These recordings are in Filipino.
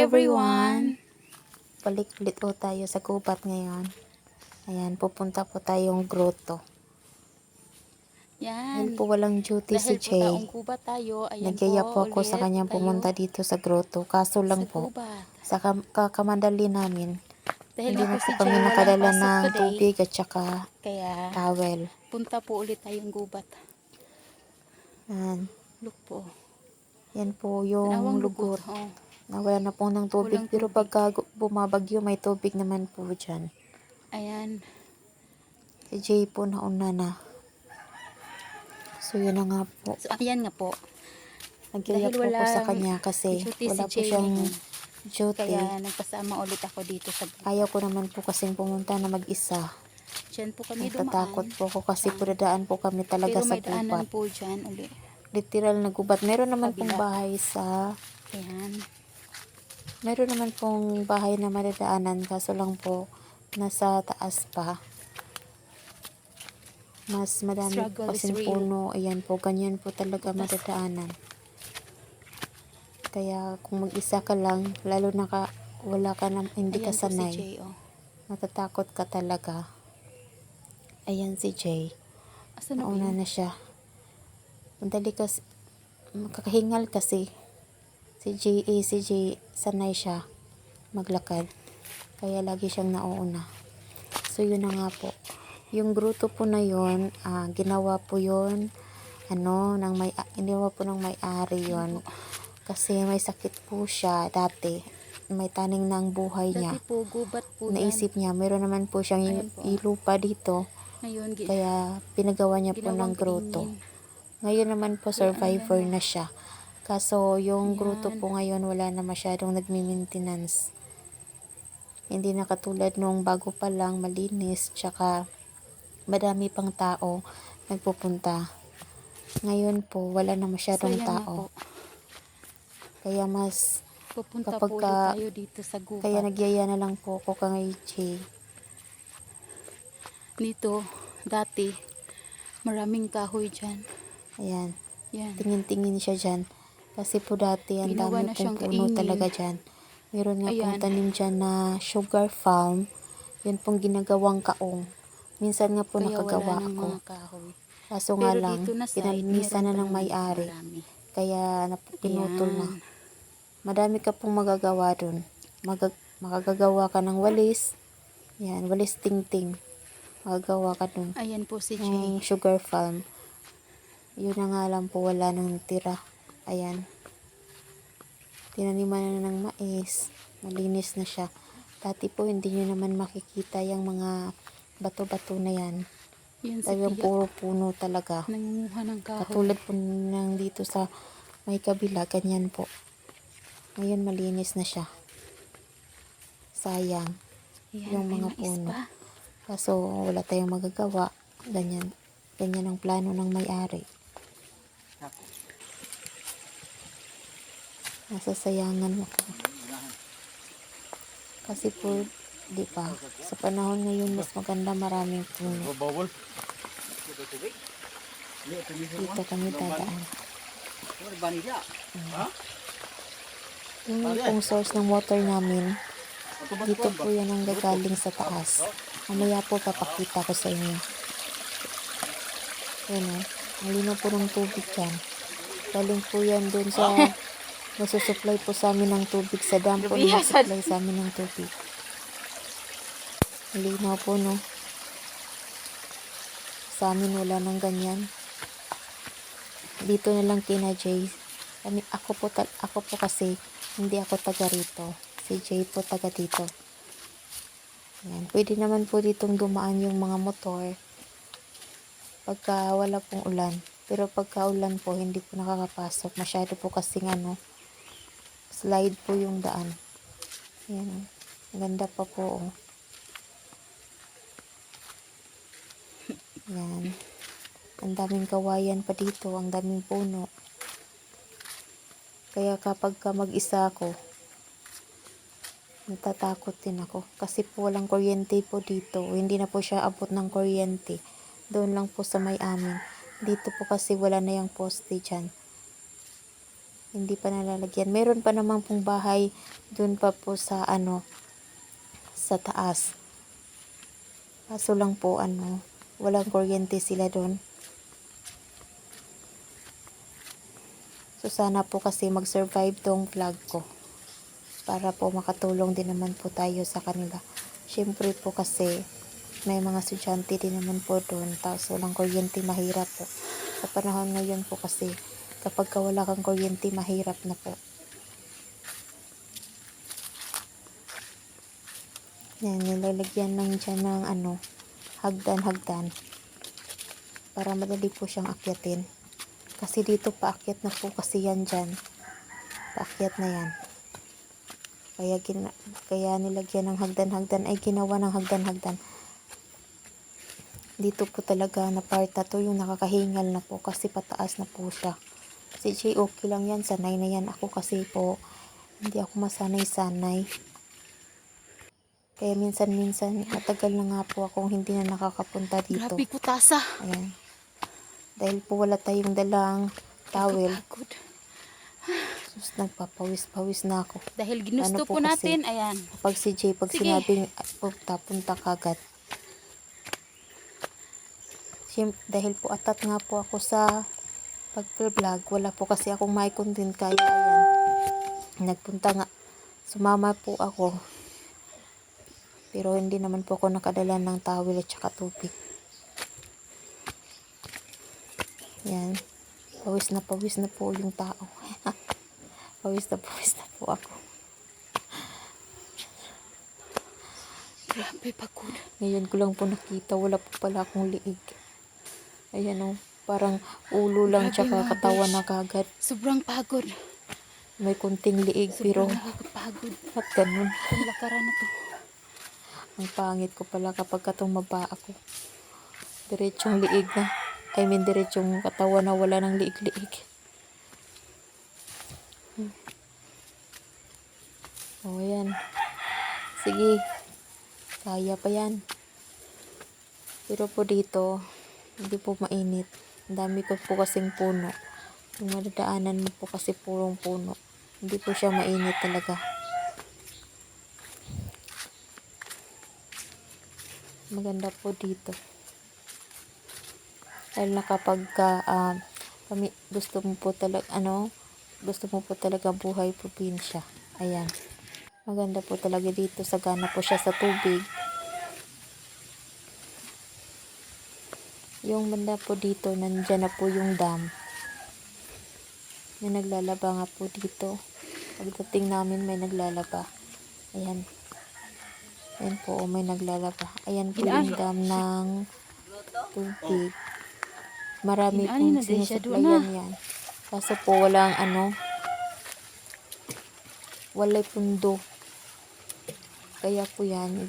everyone! Balik ulit po tayo sa gubat ngayon. Ayan, pupunta po tayong grotto. Dahil Yan. po walang duty si Dahil po Jay, taong gubat tayo, ayan nagyaya po ako ulit sa kanyang tayo pumunta dito sa grotto. Kaso lang sa po, gubat. sa kakamadali namin, Dahil hindi nga na po po si kami Jay walang nakadala pasok ng today, tubig at saka kaya towel. punta po ulit tayong gubat. Ayan, Look po. yan po yung Tanawang lugot. Oh. Nawala na po ng tubig, Walang pero tubig. pagka bumabagyo may tubig naman po dyan. Ayan. Si Jay po nauna na. So yun na nga po. So ayan nga po. Nagyaya Dahil po ako sa walang kanya kasi duty wala si po Jay siyang ngayon, duty. kaya nagpasama ulit ako dito sa gubat. Ayaw ko naman po kasing pumunta na mag-isa. Diyan po kami Natatakot dumaan. po ako kasi po dadaan po kami talaga Pero sa may daanan gubat. po dyan ulit. Literal na gubat. Meron naman pong Kabila. bahay sa... Ayan. Meron naman pong bahay na madadaanan kaso lang po nasa taas pa. Mas madami po Struggle is kasing real. puno. Ayan po, ganyan po talaga Butas. madadaanan. Kaya kung mag-isa ka lang, lalo na wala ka na, hindi ka Ayan po si sanay, Jay, oh. matatakot ka talaga. Ayan si Jay. Asan na ba Nauna yun? na siya. Madali kasi, makakahingal kasi. Si Jay, sanay siya maglakad. Kaya lagi siyang nauuna. So yun na nga po. Yung grotto po na yun, ginawa po yun, ginawa po ng may-ari yun. Kasi may sakit po siya dati. May taning ng buhay niya. Dati po, gubat po Naisip niya, meron naman po siyang Ayan po. ilupa dito. Ngayon, Kaya pinagawa niya po ng ginawang grotto. kaingin. Ngayon naman po survivor Ayan, na siya. Kaso yung Ayan. grotto po ngayon wala na masyadong nagmi-maintenance. Hindi na katulad nung bago pa lang, malinis, tsaka madami pang tao nagpupunta. Ngayon po wala na masyadong So, ayan nga tao. po. Kaya mas Pupunta kapag po ulit tayo dito sa gubat. kaya nagyaya na lang po ako kay Jay. Dito, dati, maraming kahoy dyan. Ayan. Yan. Tingin-tingin siya dyan. Kasi po dati, ang Ginawa dami na pong siyang puno kaingin. talaga dyan. Meron nga pong Ayan. tanim dyan na sugar farm. Yan pong ginagawang kaong. Minsan nga po Kaya nakagawa wala ng ako. mga kahoy. Kaso nga Pero lang, dito na side, pinalinisan na meron pa ng naman may-ari. marami. Kaya pinutol na. Ayan. Madami ka pong magagawa dun. Makagagawa ka ng walis. Yan, walis ting-ting. Magagawa ka dun. Ayan po si Jay. Yung sugar farm. Yun na nga lang po, wala nang tira. Ayan. Tinaniman na ng mais. Malinis na siya. Dati po hindi nyo naman makikita yung mga bato-bato na yan. Yan si Talagang Tia. puro puno talaga. Nangunguha ng kahoy. Katulad po ng dito sa may kabila, ganyan po. Ngayon malinis na siya. Sayang. Ayan, Yung may mga mais puno. pa. Kaso wala tayong magagawa. Ganyan. Ganyan ang plano ng may-ari. Nasasayangan ako. Kasi po, di ba, sa panahon ngayon mas maganda maraming puno. Dito kami dadaan. Yung pong source ng water namin, dito po yan ang gagaling sa taas. Mamaya po papakita ko sa inyo. Ayan o, malinaw po ng tubig yan. Galing po yan dun sa nasusupply po sa amin ng tubig. Sa dam po nasusupply sa amin ng tubig. Malinaw po no. Sa amin wala nang ganyan. Dito na lang kina Jay. Ako po kasi hindi ako taga rito. Si Jay po taga dito. Ayan. Pwede naman po ditong dumaan yung mga motor pagka wala pong ulan. Pero pagka ulan po, hindi po nakakapasok. Masyado po kasing slide po yung daan. Ayan. Ganda pa po. Ayan. Ang daming kawayan pa dito. Ang daming puno. Kaya kapag mag-isa ako, natatakot din ako. Kasi po walang kuryente po dito. Hindi na po siya abot ng kuryente. Doon lang po sa may amin. Dito po kasi wala na yung poste dyan. Hindi pa nalalagyan. Meron pa naman pong bahay dun pa po sa sa taas. Kaso lang po walang kuryente sila dun. So sana po kasi mag-survive tong vlog ko. Para po makatulong din naman po tayo sa kanila. Siyempre po kasi may mga estudyante din naman po doon. Tapos walang kuryente, mahirap po. Sa panahon ngayon po kasi kapag wala kang kuryente, mahirap na po. Yan, nilalagyan lang dyan ng hagdan-hagdan. Para madali po siyang akyatin. Kasi dito paakyat na po kasi yan dyan. Paakyat na yan. Kaya nilagyan ng hagdan-hagdan ay ginawa ng hagdan-hagdan. Dito po talaga na part na to yung nakakahingal na po kasi pataas na po siya. Si Jay okay lang yan, sanay na yan. Ako kasi po, hindi ako masanay-sanay. Kaya minsan-minsan, matagal na nga po akong hindi na nakakapunta dito. Grabe ko tasa. Ayan. Dahil po wala tayong dalang towel. Kapagod. Sus, nagpapawis-pawis na ako. Dahil ginusto po po natin, kasi, ayan. Pag si Jay, pag Sige. sinabing punta kagad. Dahil po atat nga po ako sa pag-vlog, wala po kasi akong may content kaya ayan. Nagpunta nga, sumama po ako. Pero hindi naman po ako nakadala ng towel at saka tubig. Yan. Pawis na po yung tao. Pawis na po ako. Grabe pagod. Ngayon ko lang po nakita, wala po pala akong liig. Ayan parang ulo lang Grabe, tsaka mga katawan besh. na kagad. Sobrang pagod. May kunting liig pero Sobrang nakakapagod. at ganun. Ang lakaran na to. Ang pangit ko pala kapag katumaba ako. Diretsong liig na. I mean, diretsong katawan na wala ng liig-liig. O, yan. Sige. Kaya pa yan. Pero po dito, hindi po mainit. Ang dami ko po kasing puno. Yung madadaanan mo po kasi purong puno. Hindi po siya mainit talaga. Maganda po dito. Dahil na kapag gusto mo po talaga buhay probinsya. Ayan. Maganda po talaga dito. Sagana po siya sa tubig. Yung banda po dito, nandyan na po yung dam. May naglalaba nga po dito. Pagdating namin may naglalaba. Ayan. Ayan po, may naglalaba. Ayan po yung dam ng tubig. Marami pong sinusuplayan yan. Kaso po walang walay pundo. Kaya po yan,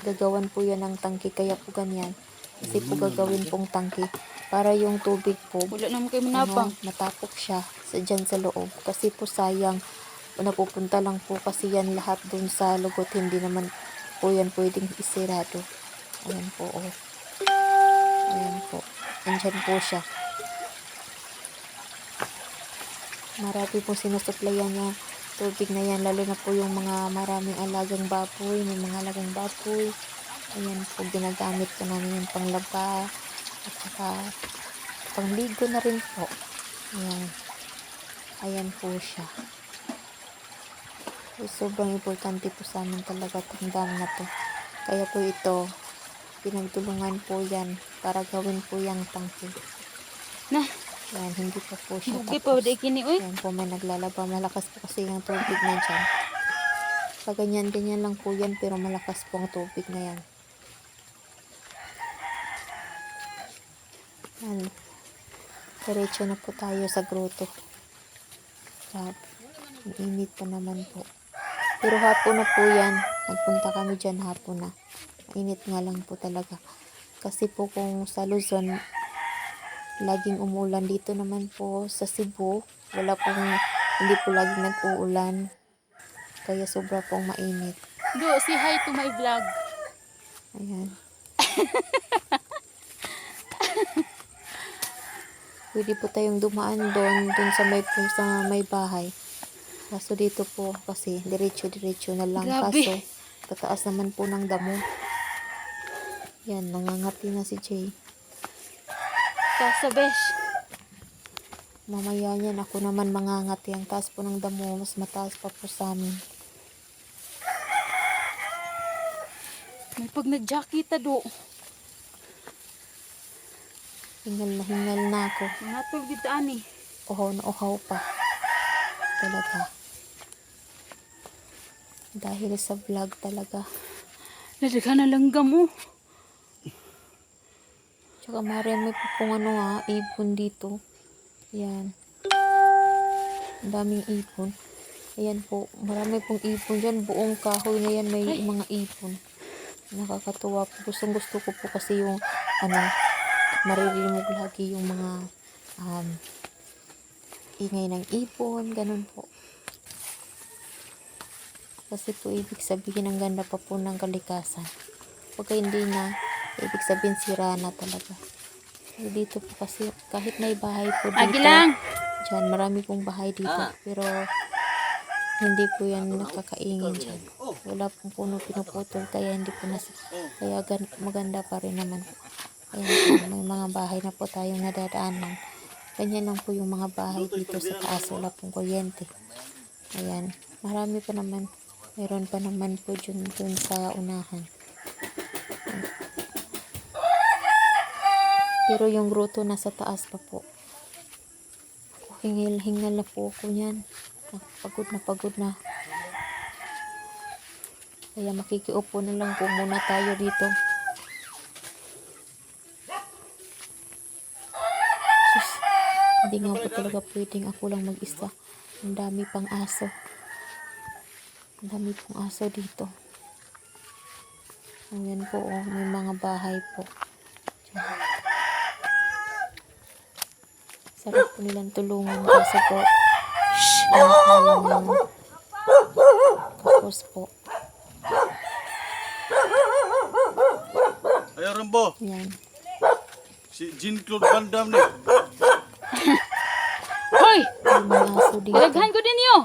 gagawan po yan ng tangke. Kaya po ganyan. Kasi po gagawin pong tangke. Para yung tubig po, Wala naman kayo manapang. matapok siya dyan sa loob. Kasi po sayang, napupunta lang po kasi yan lahat dun sa lugot. Hindi naman po yan pwedeng isirado. Ayan po, oh. Ayan po. Andyan po siya. Marami po sinusuplayan niya tubig na yan. Lalo na po yung mga maraming alagang baboy. May mga alagang baboy. Ayan po, ginagamit ko namin yung panglaba. At saka pangligo na rin po. Ayan. Ayan po siya. So, sobrang importante po sa amin talaga itong dam na to. Kaya po ito, pinagtulungan po yan para gawin po yung tangke. Na, Yan, hindi pa po siya bugi pa tapos. uday kini oy. Yan po, may naglalaba. Malakas po kasi yung tubig na dyan. Pag ganyan lang po yan, pero malakas po ang tubig na yan. Yan. Diretso na po tayo sa grotto. Grabe. Init pa naman po. Pero hapon na po yan. Nagpunta kami dyan hapon na. Mainit nga lang po talaga. Kasi po kung sa Luzon, laging umulan. Dito naman po sa Cebu, hindi po laging nag-uulan. Kaya sobra pong mainit. Do, say hi to my vlog. Ayan. pwede po tayong dumaan doon sa may bahay. Kaso dito po kasi diretso-diretso na lang. Grabe. Kaso tataas naman po ng damo. Yan, nangangati na si Jay. Kasa besh. Mamaya yan, ako naman mangangati. Ang taas po ng damo, mas mataas pa po sa amin. May pag nagjakita do. Hingal na ako. Natog dito ani. Uhaw na uhaw pa. Talaga. Dahil sa vlog talaga. Nadaga na langgam mo. Tsaka marami po pong ibon dito. Ayan. Ang daming ibon. Ayan po, marami pong ibon dyan. Buong kahoy na yan may mga ibon. Nakakatuwa po. Gusto ko po kasi yung maririnig lagi yung mga ingay ng ibon. Ganun po. Kasi po ibig sabihin ang ganda pa po ng kalikasan. Pagka hindi na, ibig sabihin sira na talaga. Dito po kasi kahit may bahay po dito. Agilang. Diyan, marami pong bahay dito. Pero hindi po yan nakakaingin dyan. Wala pong puno pinuputol. Kaya hindi po kaya maganda pa rin naman po. Ayan, may mga bahay na po tayong nadadaanan. Ganyan lang po yung mga bahay dito sa taas. Wala pong kuryente. Ayan, marami pa naman. Meron pa naman po dun sa unahan. Pero yung grotto nasa taas pa po. Hingal na po ako niyan. Pagod na. Kaya makikiupo na lang po muna tayo dito. Sus, hindi nga po talaga pwedeng ako lang mag-isa. Ang dami pang aso. Ang dami pong aso dito. Ayan po, may mga bahay po. Diyan. Sarap po nilang tulungan kasi po kapos po. Ayo Rambo, Yan. si Jean-Claude Van Damme ni. Hoy! Yung mga aso dito. Dalaghan ko din yo.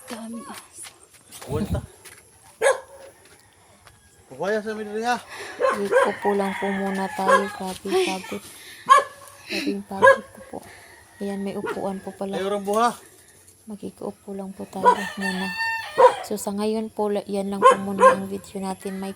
Dami aso. Kuwenta. Pupaya sa midri ha. Upo lang po muna tayo. Grabing pagod ko po. Ayan, may upuan po pala. Ayo Rambo ha. Magkikaupo lang po tayo muna. So sa ngayon po, yan lang po muna ang video natin. May